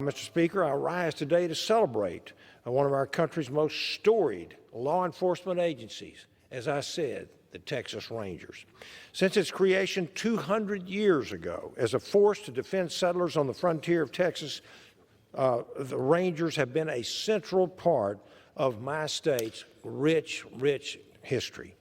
Mr. Speaker, I rise today to celebrate one of our country's most storied law enforcement agencies, as I said, the Texas Rangers. Since its creation 200 years ago as a force to defend settlers on the frontier of Texas, the Rangers have been a central part of my state's rich history.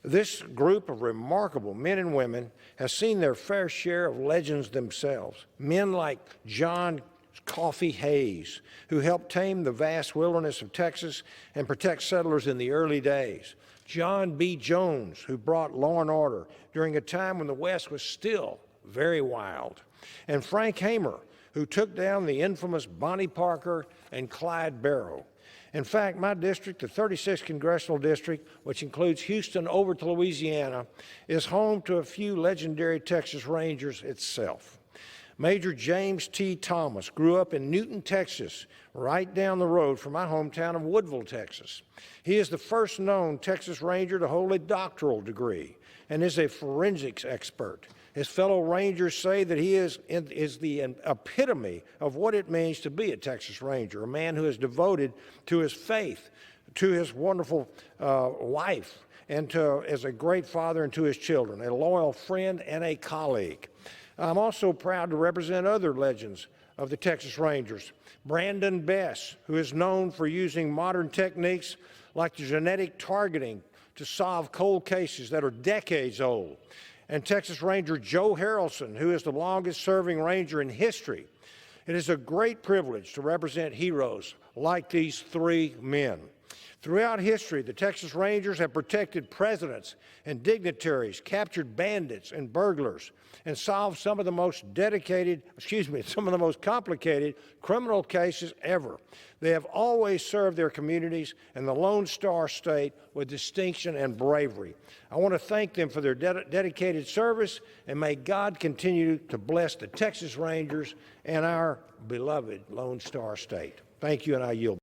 This group of remarkable men and women has seen their fair share of legends themselves. Men like John Coffee Hayes, who helped tame the vast wilderness of Texas and protect settlers in the early days. John B. Jones, who brought law and order during a time when the West was still very wild. And Frank Hamer, who took down the infamous Bonnie Parker and Clyde Barrow. In fact, my district, the 36th Congressional District, which includes Houston over to Louisiana, is home to a few legendary Texas Rangers itself. Major James T. Thomas grew up in Newton, Texas, right down the road from my hometown of Woodville, Texas. He is the first known Texas Ranger to hold a doctoral degree and is a forensics expert. His fellow Rangers say that he is the epitome of what it means to be a Texas Ranger, a man who is devoted to his faith, to his wonderful wife, and as a great father and to his children, a loyal friend and a colleague. I'm also proud to represent other legends of the Texas Rangers. Brandon Bess, who is known for using modern techniques like genetic targeting to solve cold cases that are decades old. And Texas Ranger Joe Harrelson, who is the longest-serving Ranger in history. It is a great privilege to represent heroes like these three men. Throughout history, the Texas Rangers have protected presidents and dignitaries, captured bandits and burglars, and solved some of the most complicated criminal cases ever. They have always served their communities and the Lone Star State with distinction and bravery. I want to thank them for their dedicated service, and may God continue to bless the Texas Rangers and our beloved Lone Star State. Thank you, and I yield.